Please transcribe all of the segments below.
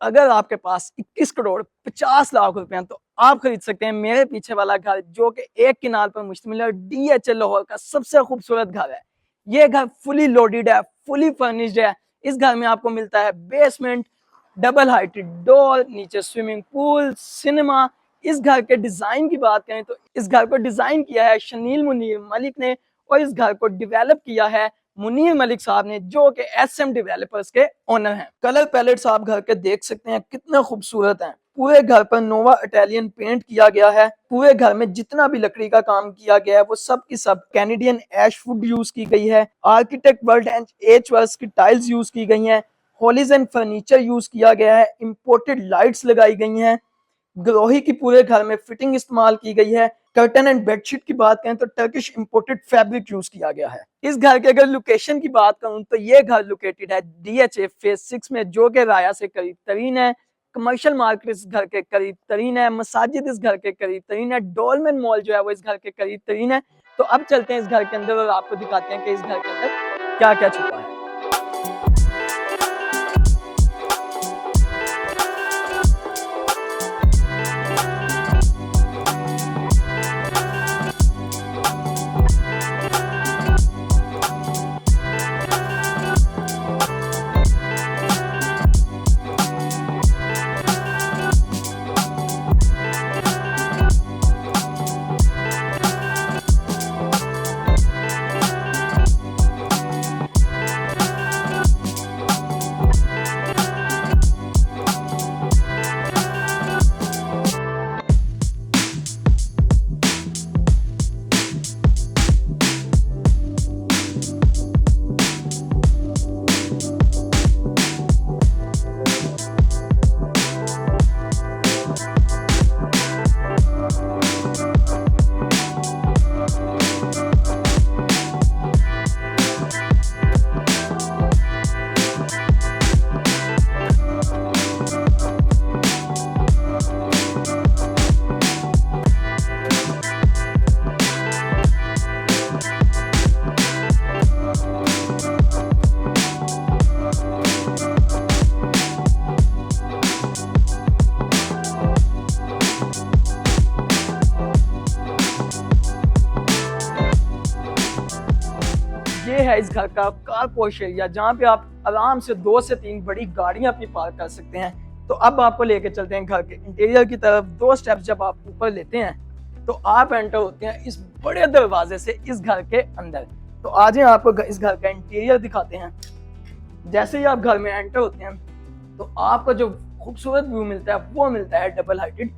अगर आपके पास 21 करोड़ 50 लाख रुपए हैं तो आप खरीद सकते हैं मेरे पीछे वाला घर, जो कि एक किनार पर मुश्तमिल है। DHL लाहौर का सबसे खूबसूरत घर है। ये घर फुली लोडेड है, फुली फर्निश्ड है। इस घर में आपको मिलता है बेसमेंट, डबल हाइटेड डोर, नीचे स्विमिंग पूल, सिनेमा। इस घर के डिजाइन की बात करें तो इस घर को डिजाइन किया है शनील मुनीर मलिक ने, और इस घर को डेवलप किया है मुनीर मलिक साहब ने, जो कि SM डेवलपर्स के ओनर हैं। कलर पैलेट्स आप घर के देख सकते हैं कितने खूबसूरत हैं। पूरे घर पर नोवा इटालियन पेंट किया गया है। पूरे घर में जितना भी लकड़ी का काम किया गया है वो सब की सब कैनेडियन एश वुड यूज की गई है। Architect world and H verse की टाइल्स यूज की गई हैं। हॉलीजन फर्नीचर यूज किया गया है। इंपोर्टेड लाइट्स लगाई गई हैं। ग्लोही की पूरे घर में फिटिंग इस्तेमाल की गई है। कर्टन एंड बेडशीट की बात करें तो टर्किश इंपोर्टेड फैब्रिक यूज किया गया है। इस घर के अगर लोकेशन की बात करूं तो ये घर लोकेटेड है DHA फेज 6 में, जो कि राया से करीब तरीन है। कमर्शियल मार्केट इस घर के करीब तरीन है। मसाजिद इस घर के करीब तरीन है। डोलमेन मॉल जो है वो इस घर के करीब तरीन है। तो अब चलते हैं इस घर के अंदर और आपको दिखाते हैं कि इस घर के अंदर क्या क्या छुपा है। ये है इस घर का कार पोर्श एरिया, जहाँ पे आप आराम से 2 से 3 बड़ी गाड़ियां अपनी पार्क कर सकते हैं। तो अब आपको लेके चलते हैं घर के इंटीरियर की तरफ। 2 स्टेप्स जब आप ऊपर लेते हैं तो आप एंटर होते हैं इस बड़े दरवाजे से इस घर के अंदर। तो आज आपको इस घर का इंटीरियर दिखाते हैं। जैसे ही आप घर में एंटर होते हैं तो आपको जो खूबसूरत व्यू मिलता है वो मिलता है डबल हाइटेड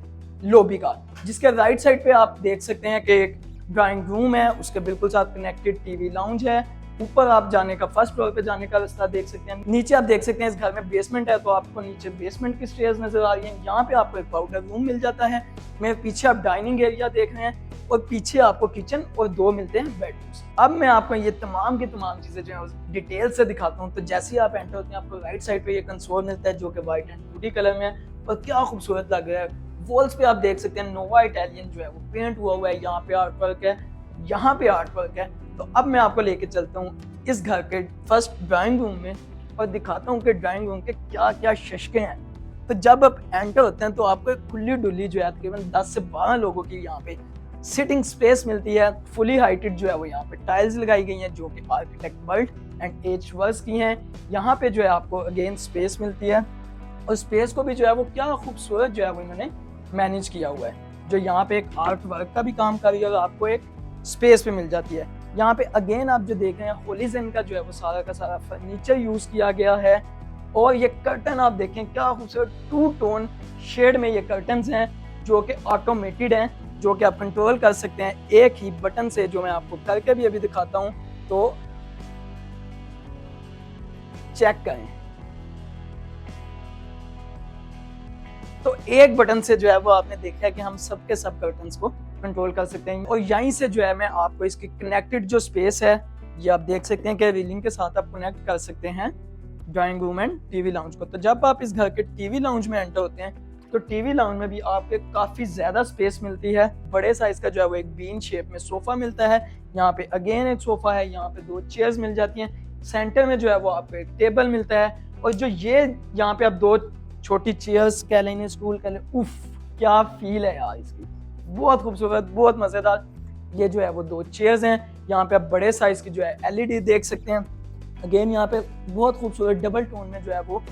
लॉबी का, जिसके राइट साइड पे आप देख सकते हैं कि एक ड्राइंग रूम है, उसके बिल्कुल साथ कनेक्टेड TV लाउंज है। ऊपर आप जाने का फर्स्ट फ्लोर पे जाने का रास्ता देख सकते हैं। नीचे आप देख सकते हैं इस घर में बेसमेंट है, तो आपको नीचे बेसमेंट की स्टेयर्स नजर आ रही हैं। यहाँ पे आपको एक पाउडर रूम मिल जाता है। मेरे पीछे आप डाइनिंग एरिया देख रहे हैं और पीछे आपको किचन और 2 मिलते हैं बेडरूम्स। अब मैं आपको ये तमाम की तमाम चीजें जो है डिटेल से दिखाता हूँ। तो जैसे ही आप एंटर होते हैं आपको राइट साइड पे ये कंसोल मिलता है, जो कि व्हाइट एंड वुडी कलर में है और क्या खूबसूरत लग रहा है। वॉल्स पे आप देख सकते हैं नोवा इटालियन जो है वो पेंट हुआ हुआ है। यहाँ पे आर्ट वर्क है, यहाँ पे आर्ट वर्क है। तो अब मैं आपको लेके चलता हूँ इस घर के फर्स्ट ड्राइंग रूम में और दिखाता हूँ कि ड्राइंग रूम के क्या क्या शशके हैं। तो जब आप एंटर होते हैं तो आपको एक खुली डुली जो है तकरीबन 10 से 12 लोगों की यहाँ पे सिटिंग स्पेस मिलती है। फुली हाइटेड जो है वो यहाँ पे टाइल्स लगाई गई हैं, जो कि architect world and H verse की हैं। यहाँ पे जो है आपको अगेन स्पेस मिलती है और स्पेस को भी जो है वो क्या खूबसूरत जो है वो इन्होंने मैनेज किया हुआ है। जो यहाँ पे एक आर्ट वर्क का भी काम कर रही है और आपको एक स्पेस पे मिल जाती है। यहाँ पे अगेन आप जो देख रहे हैं होलीजन का जो है वो सारा का सारा फर्नीचर यूज किया गया है। और ये कर्टन आप देखें क्या खूबसूरत 2 टोन शेड में ये कर्टन्स हैं, जो कि ऑटोमेटेड हैं, जो कि आप कंट्रोल कर सकते हैं एक ही बटन से, जो मैं आपको करके भी अभी दिखाता हूँ। तो चेक करें, तो एक बटन से जो है वो आपने देखा है कि हम सबके सब कर्टन्स को कंट्रोल कर सकते हैं। और यहीं से जो है मैं आपको इसकी कनेक्टेड जो स्पेस है ये आप देख सकते हैं कि रीलिंग के साथ आप कनेक्ट कर सकते हैं drawing room and TV lounge को। तो जब आप इस घर के TV लाउंज में एंटर होते हैं तो TV लाउंज में भी आपको काफी ज्यादा स्पेस मिलती है। बड़े साइज का जो है वो एक बीन शेप में सोफा मिलता है। यहाँ पे अगेन एक सोफा है, यहाँ पे 2 चेयर्स मिल जाती हैं। सेंटर में जो है वो आपको एक टेबल मिलता है और जो ये यहाँ पे आप 2 छोटी चेयर्स कह लें, स्टूल कह लें, उफ क्या फील है यार इसकी, बहुत खूबसूरत, बहुत मज़ेदार। ये जो है वो 2 चेयर्स हैं। यहाँ पे आप बड़े साइज की जो है LED देख सकते हैं। अगेन यहाँ पे बहुत खूबसूरत डबल टोन में जो है वो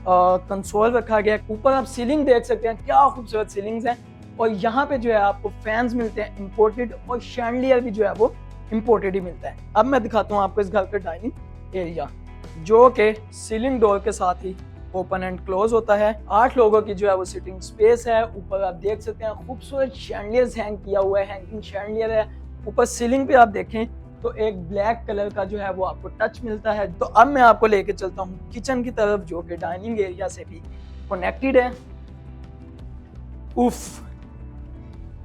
कंसोल रखा गया है। ऊपर आप सीलिंग देख सकते हैं, क्या खूबसूरत सीलिंग्स हैं। और यहाँ पे जो है आपको फैंस मिलते हैं इंपोर्टेड, और शैंडलियर भी जो है वो इंपोर्टेड ही मिलता है। अब मैं दिखाता हूँ आपको इस घर का डाइनिंग एरिया, जो कि सीलिंग डोर के साथ ही ओपन एंड क्लोज होता है। 8 लोगों की जो है वो सिटिंग स्पेस है। ऊपर आप देख सकते हैं खूबसूरत शैंडलियर्स हैंग किया हुआ है, हैंगिंग शैंडलियर है। ऊपर सीलिंग पे आप देखें तो एक ब्लैक कलर का जो है वो आपको टच मिलता है। तो अब मैं आपको लेके चलता हूँ किचन की तरफ, जो कि डाइनिंग एरिया से भी कनेक्टेड है। उफ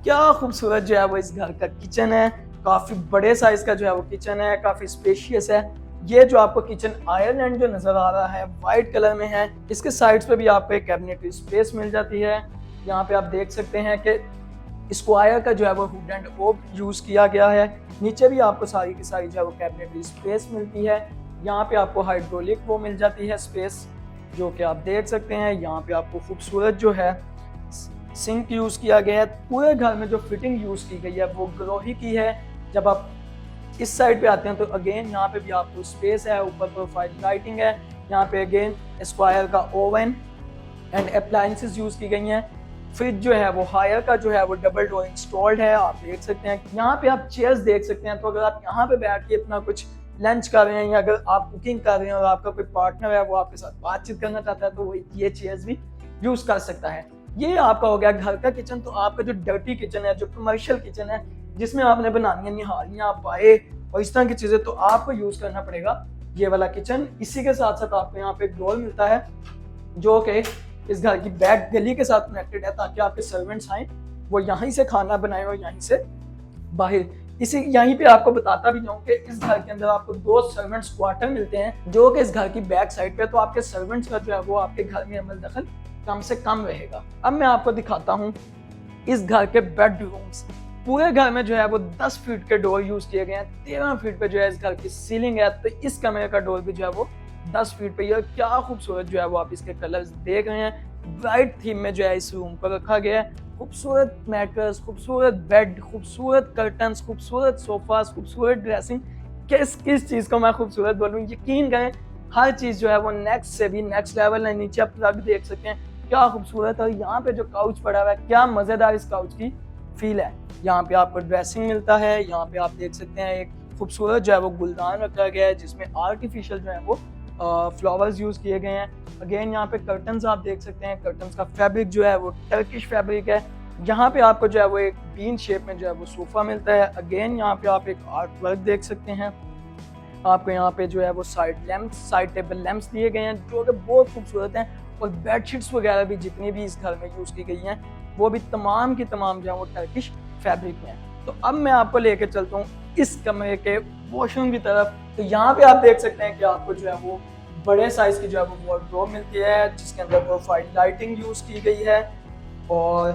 क्या खूबसूरत जो है वो इस घर का किचन है। काफी बड़े साइज का जो है वो किचन है, काफी स्पेशियस है। ये जो आपको किचन आयरलैंड जो नजर आ रहा है वाइट कलर में है। इसके साइड्स पे भी आपको एक कैबिनेटरी स्पेस मिल जाती है। यहाँ पे आप देख सकते हैं कि स्क्वायर का जो है वो हुड एंड ओब यूज किया गया है। नीचे भी आपको सारी की सारी जो है वो कैबिनेटरी स्पेस मिलती है। यहाँ पे आपको हाइड्रोलिक वो मिल जाती है स्पेस, जो कि आप देख सकते हैं। यहाँ पे आपको खूबसूरत जो है सिंक यूज किया गया है। पूरे घर में जो फिटिंग यूज की गई है वो ग्लोही की है। जब आप इस साइड पे आते हैं तो अगेन यहाँ पे भी आपको स्पेस है, ऊपर प्रोफाइल लाइटिंग है। यहाँ पे अगेन स्क्वायर का ओवन एंड अप्लायंसेस यूज की गई हैं। फ्रिज जो है वो हायर का जो है वो डबल डोर इंस्टॉल्ड है, आप देख सकते हैं। यहाँ पे आप चेयर्स देख सकते हैं। तो अगर आप यहाँ पे बैठ के अपना कुछ लंच कर रहे हैं, या अगर आप कुकिंग कर रहे हैं और आपका कोई पार्टनर है वो आपके साथ बातचीत करना चाहता है, तो वो ये चेयर्स भी यूज कर सकता है। ये आपका हो गया घर का किचन। तो आपका जो डर्टी किचन है, जो कमर्शियल किचन है, जिसमें आपने बनानी है निहारियाँ, पाए और इस तरह की चीजें, तो आपको यूज करना पड़ेगा ये वाला किचन। इसी के साथ साथ आपको यहाँ पे एक डोर मिलता है, जो कि इस घर की बैक गली के साथ कनेक्टेड है, ताकि आपके सर्वेंट्स आए वो यहीं से खाना बनाए और यहीं से बाहर। इसी यहीं पे आपको बताता भी जाऊँ कि इस घर के अंदर आपको 2 सर्वेंट्स क्वार्टर मिलते हैं, जो कि इस घर की बैक साइड पे। तो आपके सर्वेंट्स का जो है वो आपके घर में अमल दखल कम से कम रहेगा। अब मैं आपको दिखाता हूँ इस घर के बेडरूम्स। पूरे घर में जो है वो 10 फीट के डोर यूज किए गए हैं। 13 फीट पे जो है इस घर की सीलिंग है। तो इस कमरे का डोर भी जो है वो 10 फीट पे। क्या खूबसूरत जो है वो आप इसके कलर्स देख रहे हैं। ब्राइट थीम में जो है इस रूम को रखा गया है। खूबसूरत मैट्रेस, खूबसूरत बेड, खूबसूरत कर्टन्स, खूबसूरत सोफास, खूबसूरत ड्रेसिंग। किस चीज को मैं खूबसूरत बोलूँ, यकीन करें हर चीज जो है वो नेक्स्ट से भी नेक्स्ट लेवल है। नीचे आप प्लग देख सकते हैं, क्या खूबसूरत। और यहाँ पे जो काउच पड़ा हुआ है, क्या मजेदार इस काउच की फील है। यहाँ पे आपको ड्रेसिंग मिलता है। यहाँ पे आप देख सकते हैं एक खूबसूरत जो है वो गुलदान रखा गया है, जिसमें आर्टिफिशियल जो है वो फ्लावर्स यूज किए गए हैं। अगेन यहाँ पे कर्टन्स आप देख सकते हैं। कर्टन्स का फैब्रिक जो है वो टर्किश फैब्रिक है। यहाँ पे आपको जो है वो एक बीन शेप में जो है वो सोफा मिलता है। अगेन यहाँ पे आप एक आर्ट वर्क देख सकते हैं। आपको यहाँ पे जो है वो साइड टेबल लैंप्स दिए गए हैं, जो कि बहुत खूबसूरत हैं। और बेडशीट्स वगैरह भी जितनी भी इस घर में यूज की गई हैं, वो भी तमाम की तमाम जो है वो टर्किश फैब्रिक में है। तो अब मैं आपको लेके चलता हूँ इस कमरे के वॉशरूम की तरफ। तो यहाँ पे आप देख सकते हैं कि आपको जो है वो बड़े साइज की जो है वो वार्डरोब मिलती है, जिसके अंदर प्रोफाइल लाइटिंग यूज की गई है। और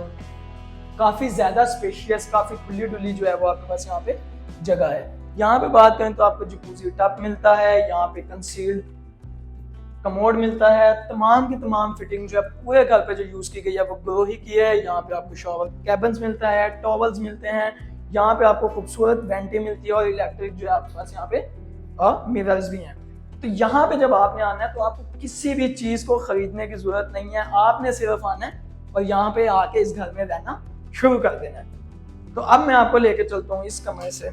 काफी ज्यादा स्पेशियस, काफी खुली डुली जो है वो आपके पास यहाँ पे जगह है। यहाँ पे बात करें तो आपको जकूजी टब मिलता है। यहाँ पे कंसील्ड कमोड मिलता है। तमाम की तमाम फिटिंग जो है पूरे घर पे जो यूज की गई है वो ग्लोही की है। यहाँ पे आपको शॉवर कैबिन्स मिलता है, टॉवल्स मिलते हैं। यहाँ पे आपको खूबसूरत वेंटी मिलती है, और इलेक्ट्रिक जो है आपके पास यहाँ पे मिरर्स भी हैं। तो यहाँ पे जब आपने आना है तो आपको किसी भी चीज को खरीदने की जरूरत नहीं है। आपने सिर्फ आना है और यहाँ पे आके इस घर में रहना शुरू कर देना है। तो अब मैं आपको लेके चलता हूँ इस कमरे से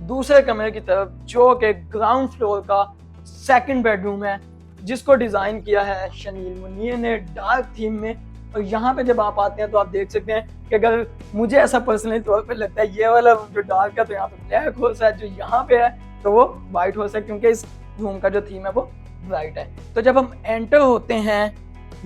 दूसरे कमरे की तरफ, जो कि ग्राउंड फ्लोर का सेकंड बेडरूम है, जिसको डिजाइन किया है शनील मुनीर ने डार्क थीम में। और यहाँ पे जब आप आते हैं तो आप देख सकते हैं कि अगर मुझे ऐसा पर्सनली तौर पे लगता है ये वाला जो डार्क है, तो यहाँ पे ब्लैक हो है, जो यहाँ पे है तो वो व्हाइट हो है, क्योंकि इस रूम का जो थीम है वो ब्राइट है। तो जब हम एंटर होते हैं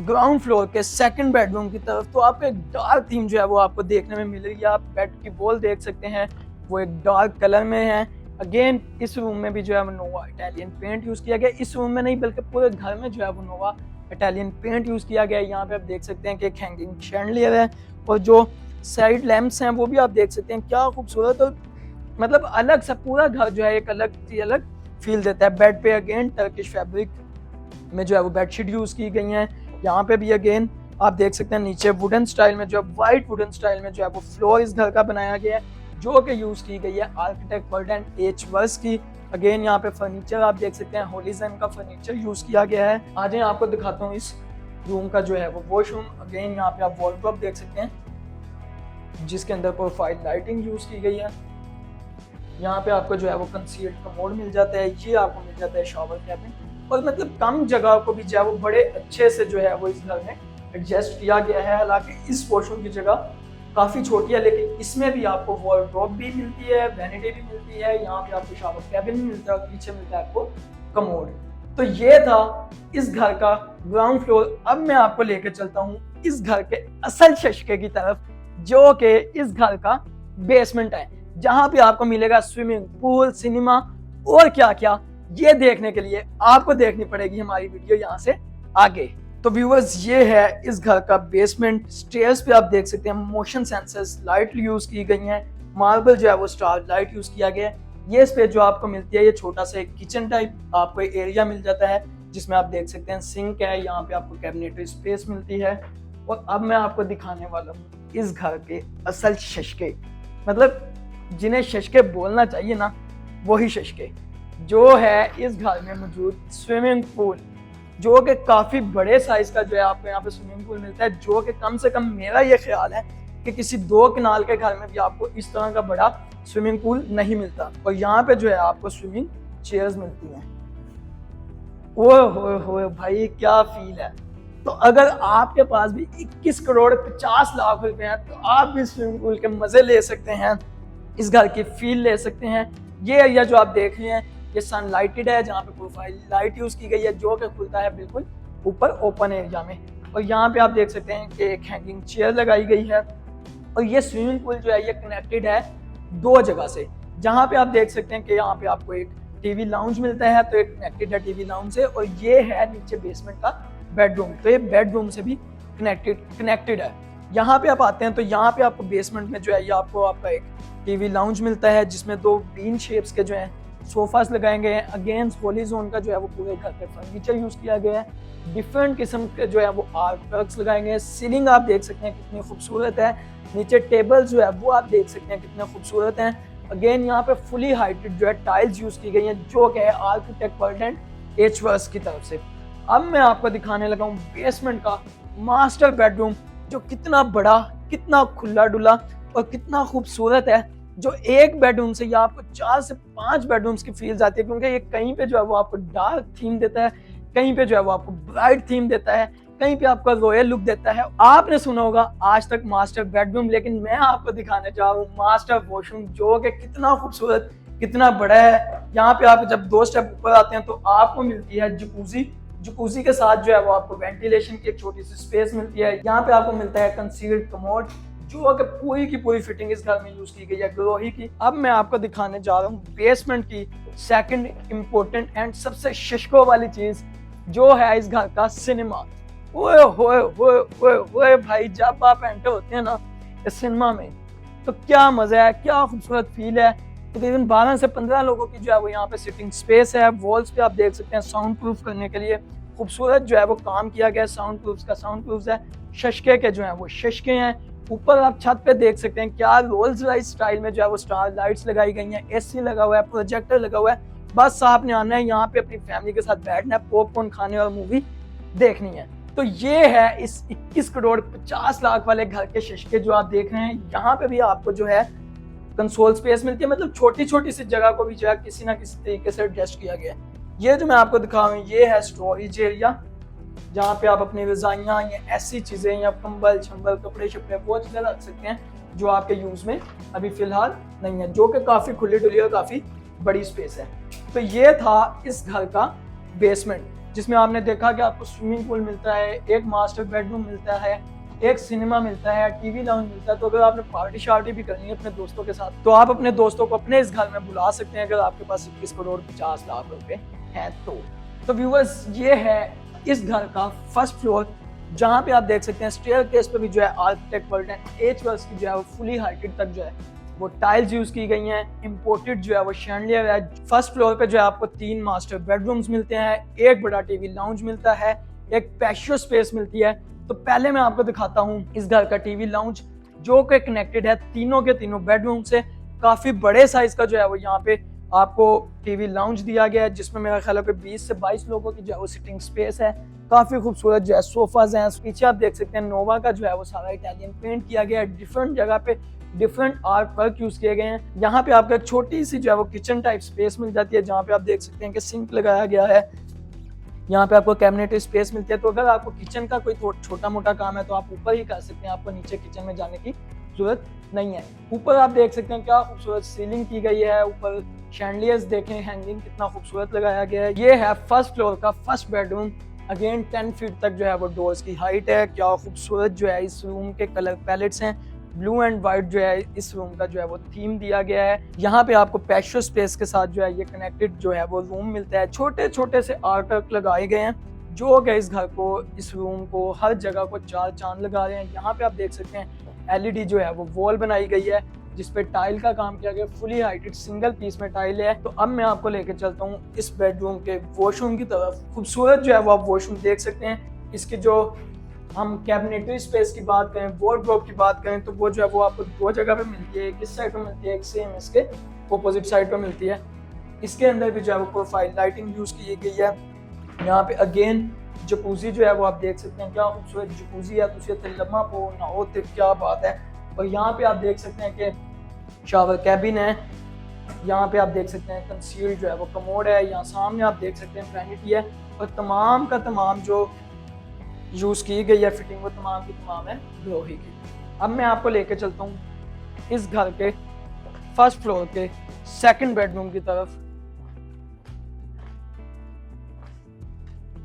ग्राउंड फ्लोर के सेकंड बेडरूम की तरफ, तो आपको एक डार्क थीम जो है वो आपको देखने में मिल रही है। आप बेड की वॉल देख सकते हैं, वो एक डार्क कलर में है। अगेन इस रूम में भी जो है वो नोवा इटालियन पेंट यूज किया गया। इस रूम में नहीं बल्कि पूरे घर में जो है वो नोवा इटालियन पेंट यूज किया गया है। यहाँ पे आप देख सकते हैं कि एक हैंगिंग शैंडलियर है, और जो साइड लैंप्स हैं वो भी आप देख सकते हैं, क्या खूबसूरत। और मतलब अलग सा पूरा घर जो है एक अलग फील देता है। बेड पे अगेन टर्किश फैब्रिक में जो है वो बेडशीट यूज की गई हैं। यहाँ पे भी अगेन आप देख सकते हैं नीचे वुडन स्टाइल में जो है, वाइट वुडन स्टाइल में जो है वो फ्लोर इस घर का बनाया गया है, जो कि यूज की गई है आर्किटेक्ट वर्ल्ड एच वर्स की। अगेन यहाँ पे फर्नीचर आप देख सकते हैं होलिजन का फर्नीचर यूज किया गया है। आज मैं आपको दिखाता हूँ इस रूम का जो है वो वॉशरूम। अगेन यहाँ पे आप वॉलड्रॉप देख सकते हैं जिसके अंदर प्रोफाइल लाइटिंग यूज की गई है। यहाँ पे आपको जो है वो कंसील्ड कमोड मिल जाता है, ये आपको मिल जाता है शॉवर कैबिन, और मतलब कम जगह को भी जो है वो बड़े अच्छे से जो है वो इस घर में एडजस्ट किया गया है। हालांकि इस वॉशरूम की जगह काफ़ी छोटी है, लेकिन इसमें भी आपको वॉलड्रॉप भी मिलती है, वैनिटी भी मिलती है, यहाँ पे आपको शावर कैबिन भी मिलता है और पीछे मिलता है आपको कमोड। तो ये था इस घर का ग्राउंड फ्लोर। अब मैं आपको लेकर चलता हूँ इस घर के असल शशके की तरफ, जो कि इस घर का बेसमेंट है, जहाँ पे आपको मिलेगा स्विमिंग पूल, सिनेमा और क्या क्या। ये देखने के लिए आपको देखनी पड़ेगी हमारी वीडियो यहाँ से आगे। तो व्यूअर्स, ये है इस घर का बेसमेंट। स्टेयर्स पे आप देख सकते हैं मोशन सेंसर्स लाइट यूज की गई हैं, मार्बल जो है वो स्टार लाइट यूज किया गया है। ये स्पेस जो आपको मिलती है, ये छोटा सा एक किचन टाइप आपको एरिया मिल जाता है, जिसमें आप देख सकते हैं सिंक है, यहाँ पे आपको कैबिनेटरी स्पेस मिलती है। और अब मैं आपको दिखाने वाला हूँ इस घर के असल शशके, मतलब जिन्हें शशके बोलना चाहिए ना, वही शशके, जो है इस घर में मौजूद स्विमिंग पूल, जो कि काफ़ी बड़े साइज का जो है आपको यहाँ पे स्विमिंग पूल मिलता है, जो कि कम से कम मेरा ये ख्याल है कि किसी 2 कनाल के घर में भी आपको इस तरह का बड़ा स्विमिंग पूल नहीं मिलता। और यहाँ पे जो है आपको स्विमिंग चेयर्स मिलती हैं। ओह हो भाई, क्या फील है। तो अगर आपके पास भी 21 करोड़ 50 लाख रुपए हैं, तो आप भी स्विमिंग पूल के मजे ले सकते हैं, इस घर की फील ले सकते हैं। ये एरिया जो आप देख रहे हैं, ये सनलाइटेड है, जहाँ पे प्रोफाइल लाइट यूज की गई है, जो कि खुलता है बिल्कुल ऊपर ओपन एरिया में। और यहाँ पे आप देख सकते हैं कि एक हैंगिंग चेयर लगाई गई है। और ये स्विमिंग पूल जो है ये कनेक्टेड है 2 जगह से, जहाँ पे आप देख सकते हैं कि यहाँ पे आपको एक टीवी लाउंज मिलता है, तो एक कनेक्टेड है टीवी लाउंज से, और ये है नीचे बेसमेंट का बेडरूम, तो ये बेडरूम से भी कनेक्टेड है। यहाँ पे आप आते हैं तो यहाँ पे आपको बेसमेंट में जो है ये आपको आपका एक टीवी लाउंज मिलता है, जिसमें 2 बीन शेप्स के जो है सोफास लगाए गए हैं। अगेन होलीजोन का जो है वो पूरे घर पे फर्नीचर यूज किया गया है। डिफरेंट किस्म के जो है वो आर्ट वर्क्स लगाए गए हैं। सीलिंग आप देख सकते हैं कितनी खूबसूरत है, नीचे टेबल जो है वो आप देख सकते हैं कितने खूबसूरत हैं। अगेन यहाँ पे फुली हाइटेड जो है टाइल्स यूज की गई हैं, जो कि है आर्किटेक्ट वर्ल्ड एच वर्स की तरफ से। अब मैं आपको दिखाने लगा हूँ बेसमेंट का मास्टर बेडरूम, जो कितना बड़ा, कितना खुला डुला और कितना खूबसूरत है, जो एक बेडरूम से या आपको 4 से 5 बेडरूम्स की फील आती है, क्योंकि ये कहीं पे जो है वो आपको डार्क थीम देता है, कहीं पे जो है वो आपको ब्राइट थीम देता है, कहीं पे आपको रॉयल लुक देता है। आपने सुना होगा आज तक मास्टर बेडरूम, लेकिन मैं आपको दिखाने जा रहा हूँ मास्टर वॉशरूम, जो कि कितना खूबसूरत, कितना बड़ा है। यहाँ पे आप जब 2 स्टेप ऊपर आते हैं तो आपको मिलती है जकूजी के साथ जो है वो आपको वेंटिलेशन की एक छोटी सी स्पेस मिलती है। यहाँ पे आपको मिलता है कंसील्ड कमोड, जो कि पूरी की पूरी फिटिंग इस घर में यूज की गई है ग्लोही की। अब मैं आपको दिखाने जा रहा हूँ बेसमेंट की सेकंड इम्पोर्टेंट एंड सबसे शशकों वाली चीज, जो है इस घर का सिनेमा। ओए होए होए होए होए भाई, जब आप एंटर होते हैं ना इस सिनेमा में, तो क्या मजा है, क्या खूबसूरत फील है। तकरीबन 12 से 15 लोगों की जो है वो यहाँ पे सिटिंग स्पेस है। वॉल्स पे आप देख सकते हैं साउंड प्रूफ करने के लिए खूबसूरत जो है वो काम किया गया है। साउंड प्रूफ है, शशके के जो है वो शशके हैं। ऊपर आप छत पे देख सकते हैं क्या रोल्स रॉयस स्टाइल में जो है वो स्टार लाइट्स लगाई गई हैं, एसी लगा हुआ है, प्रोजेक्टर लगा हुआ है। बस आपने आना है यहाँ पे अपनी फैमिली के साथ बैठना है, पॉपकॉर्न खाने और मूवी देखनी है। तो ये है इस 21 करोड़ 50 लाख वाले घर के शशके जो आप देख रहे हैं। यहाँ पे भी आपको जो है कंसोल स्पेस मिलती है, मतलब छोटी छोटी सी जगह को भी जो है किसी ना किसी तरीके से एडजस्ट किया गया है। ये जो मैं आपको दिखा रहा हूँ ये है स्टोरेज एरिया, जहाँ पे आप अपनी रजाइयाँ या ऐसी चीज़ें या कंबल शंबल कपड़े शपड़े वो चीज़ें रख सकते हैं जो आपके यूज़ में अभी फ़िलहाल नहीं है, जो कि काफ़ी खुली डुली और काफ़ी बड़ी स्पेस है। तो ये था इस घर का बेसमेंट, जिसमें आपने देखा कि आपको स्विमिंग पूल मिलता है, एक मास्टर बेडरूम मिलता है, एक सिनेमा मिलता है, टीवी लाउंज मिलता है। तो अगर आपने पार्टी शार्टी भी करनी है अपने दोस्तों के साथ, तो आप अपने दोस्तों को अपने इस घर में बुला सकते हैं, अगर आपके पास 21 करोड़ 50 लाख रुपए हैं तो व्यूअर्स, ये है इस घर का फर्स्ट फ्लोर, जहाँ पे आप देख सकते हैं स्टेयर केस पे भी जो है आर्किटेक्ट वर्ल्ड एच वर्स की जो है वो फुली हाइटेड तक जो है वो टाइल्स यूज की गई हैं। इंपोर्टेड जो है वो शैंडलियर है। फर्स्ट फ्लोर पे जो है आपको 3 मास्टर बेडरूम्स मिलते हैं, एक बड़ा टीवी लाउंज मिलता है, एक पैशियो स्पेस मिलती है। तो पहले मैं आपको दिखाता हूँ इस घर का टीवी लाउंज, जो कि कनेक्टेड है तीनों के तीनों बेडरूम से। काफी बड़े साइज का जो है वो यहाँ पे आपको टीवी लाउंज दिया गया है, जिसमें मेरा ख्याल है कि 20 से 22 लोगों की जो है वो सिटिंग स्पेस है। काफी खूबसूरत जो है सोफाज हैं। पीछे आप देख सकते हैं नोवा का जो है वो सारा इटालियन पेंट किया गया है। डिफरेंट जगह पे डिफरेंट आर्ट वर्क यूज किए गए हैं। यहाँ पे आपको एक छोटी सी जो है वो किचन टाइप स्पेस मिल जाती है, जहाँ पे आप देख सकते हैं कि सिंक लगाया गया है। यहाँ पे आपको कैबिनेट स्पेस मिलती है। तो अगर आपको किचन का कोई छोटा मोटा काम है तो आप ऊपर ही कर सकते हैं, आपको नीचे किचन में जाने की जरूरत नहीं है। ऊपर आप देख सकते हैं क्या खूबसूरत सीलिंग की गई है। ऊपर शैंडलियर्स देखें, हैंगिंग कितना खूबसूरत लगाया गया है। ये है फर्स्ट फ्लोर का फर्स्ट बेडरूम। अगेन 10 फीट तक जो है वो डोर्स की हाइट है। क्या खूबसूरत जो है इस रूम के कलर पैलेट्स हैं। ब्लू एंड व्हाइट जो है इस रूम का जो है वो थीम दिया गया है। यहाँ पे आपको पैशो स्पेस के साथ जो है ये कनेक्टेड जो है वो रूम मिलता है। छोटे छोटे से आर्ट वर्क लगाए गए हैं, जो कि इस घर को, इस रूम को, हर जगह को चार चांद लगा रहे हैं। यहाँ पे आप देख सकते हैं LED जो है वो वॉल बनाई गई है, जिसपे टाइल का काम किया गया। फुली हाइटेड सिंगल पीस में टाइल है। तो अब मैं आपको लेके चलता हूँ इस बेडरूम के वॉशरूम की तरफ। खूबसूरत जो है वो आप वॉशरूम देख सकते हैं। इसकी जो हम कैबिनेटरी स्पेस की बात करें, वार्डरोब की बात करें, तो वो जो है वो आपको दो जगह पे मिलती है। एक इस साइड पे मिलती है, एक सेम इसके अपोजिट साइड पे मिलती है। इसके अंदर भी जो है वो प्रोफाइल लाइटिंग यूज की गई है। यहाँ पे अगेन जकूजी जो है वो आप देख सकते हैं, क्या खूबसूरत जकूजी है। तुझे लम्हा पो ना हो तो क्या बात है। और यहाँ पे आप देख सकते हैं कि शावर कैबिन है। यहाँ पे आप देख सकते हैं कंसील्ड जो है वो कमोड है। यहाँ सामने आप देख सकते हैं वैनिटी है। और तमाम का तमाम जो यूज की गई है फिटिंग, वो तमाम की तमाम है ग्लोही की। अब मैं आपको लेके चलता हूँ इस घर के फर्स्ट फ्लोर के सेकंड बेडरूम की तरफ।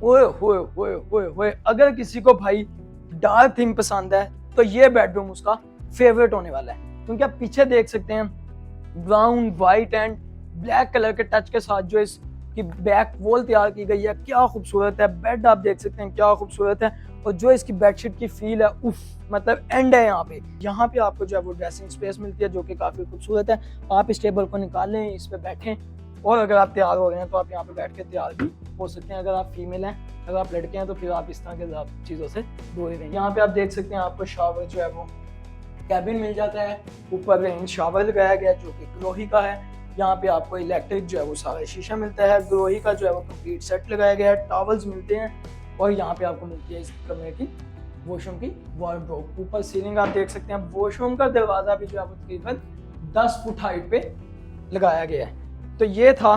ओए होए होए होए होए, अगर किसी को भाई डार्क थीम पसंद है तो ये बेडरूम उसका फेवरेट होने वाला है। क्योंकि आप पीछे देख सकते हैं brown, white and black colour के टच के साथ जो इसकी बैक वॉल तैयार की गई है, क्या खूबसूरत है। बेड आप देख सकते हैं क्या खूबसूरत है। और जो इसकी बेडशीट की फील है, उफ, मतलब एंड है यहाँ पे। यहाँ पे आपको जो है वो ड्रेसिंग स्पेस मिलती है, जो कि काफी खूबसूरत है। आप इस टेबल को निकाल लें, इस पे बैठें, और अगर आप तैयार हो रहे हैं तो आप यहाँ पे बैठ के तैयार भी हो सकते हैं। अगर आप फीमेल हैं, अगर आप लड़के हैं तो फिर आप इस तरह के चीज़ों से दूर रहें। यहाँ पे आप देख सकते हैं आपको शावर जो है वो कैबिन मिल जाता है। ऊपर रेन शावर लगाया गया है, जो कि ग्लोही का है। यहाँ पे आपको इलेक्ट्रिक जो है वो सारा शीशा मिलता है। ग्लोही का जो है वो कंप्लीट सेट लगाया गया है। टॉवल्स मिलते हैं। और यहाँ पे आपको मिलती है इस कमरे की वॉशरूम की वार्डरोब। ऊपर सीलिंग आप देख सकते हैं। वॉशरूम का दरवाजा भी जो है वो तकरीबन 10 फुट हाइट पे लगाया गया है। तो ये था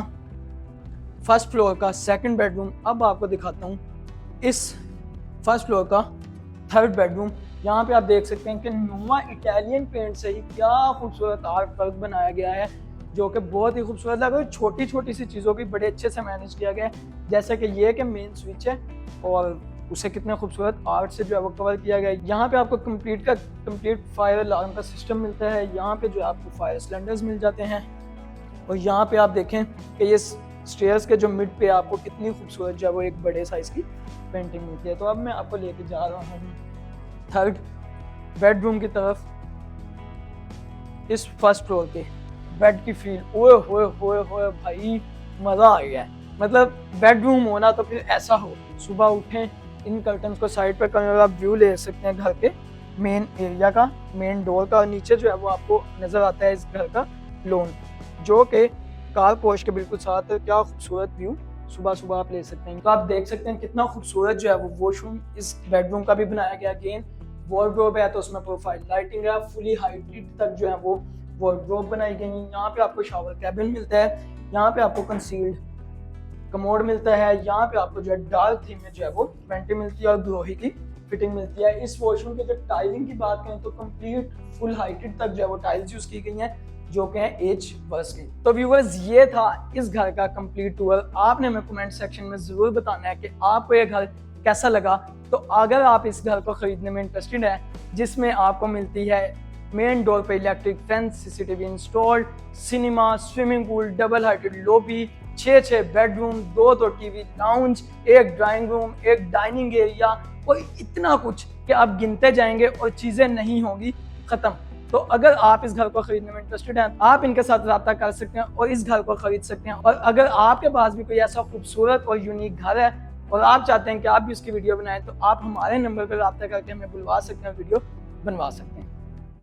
फर्स्ट फ्लोर का सेकंड बेडरूम। अब आपको दिखाता हूँ इस फर्स्ट फ्लोर का थर्ड बेडरूम। यहाँ पे आप देख सकते हैं कि नोवा इटालियन पेंट से ही क्या खूबसूरत आर्ट वर्क बनाया गया है, जो कि बहुत ही खूबसूरत लगा। छोटी छोटी सी चीज़ों की बड़े अच्छे से मैनेज किया गया है। जैसे कि ये कि मेन स्विच है और उसे कितने खूबसूरत आर्ट से जो है वो कवर किया गया है। यहाँ पे आपको कंप्लीट फायर अलार्म का सिस्टम मिलता है। यहाँ पे जो आपको फायर सिलेंडर्स मिल जाते हैं। और यहाँ पे आप देखें कि ये स्टेयर्स के जो मिड पे आपको कितनी खूबसूरत जो है वो एक बड़े साइज की पेंटिंग मिलती है। तो अब मैं आपको लेके जा रहा हूँ थर्ड बेडरूम की तरफ। इस फर्स्ट फ्लोर के बेड की फील, ओए होए होए होए भाई, मज़ा आ गया है। मतलब बेडरूम होना तो फिर ऐसा हो। सुबह उठें, इन कर्टन्स को साइड पर करें और आप व्यू ले सकते हैं घर के मेन एरिया का, मेन डोर का। नीचे जो है वो आपको नज़र आता है इस घर का लॉन, जो कि कार पोर्च के बिल्कुल साथ है। क्या खूबसूरत व्यू सुबह सुबह आप ले सकते हैं। तो आप देख सकते हैं कितना खूबसूरत जो है वो वॉशरूम इस बेडरूम का भी बनाया गया। अगेन वार्डरोब है तो उसमें प्रोफाइल लाइटिंग है। फुली हाइटेड तक जो है वो वार्डरोब बनाई गई है। यहाँ पे आपको शावर कैबिन मिलता है। यहाँ पे आपको कंसील्ड कमोड मिलता है। यहाँ पे आपको जो है डार्क थीम में जो है वो वेंटी मिलती है और ग्लोही की फिटिंग मिलती है। इस वॉशरूम के जो टाइलिंग की बात करें तो कंप्लीट फुल हाइटेड तक जो है वो टाइल्स यूज की गई हैं, जो कि है एच वर्स की। तो व्यूअर्स, ये था इस घर का कंप्लीट टूर। आपने हमें कमेंट सेक्शन में जरूर बताना है कि आपको ये घर कैसा लगा। तो अगर आप इस घर को खरीदने में इंटरेस्टेड है, जिसमें आपको मिलती है मेन डोर पे electric fence, CCTV installed, cinema, swimming pool, double heighted lobby, 6 bedroom, 2 TV lounge, एक ड्राइंग रूम, एक डाइनिंग एरिया, और इतना कुछ कि आप गिनते जाएंगे और चीज़ें नहीं होंगी ख़त्म। तो अगर आप इस घर को खरीदने में इंटरेस्टेड हैं, आप इनके साथ रब्ता कर सकते हैं और इस घर को खरीद सकते हैं। और अगर आपके पास भी कोई ऐसा खूबसूरत और यूनिक घर है और आप चाहते हैं कि आप भी उसकी वीडियो बनाएं, तो आप हमारे नंबर पर रब्ता करके हमें बुलवा सकते हैं, वीडियो बनवा सकते हैं।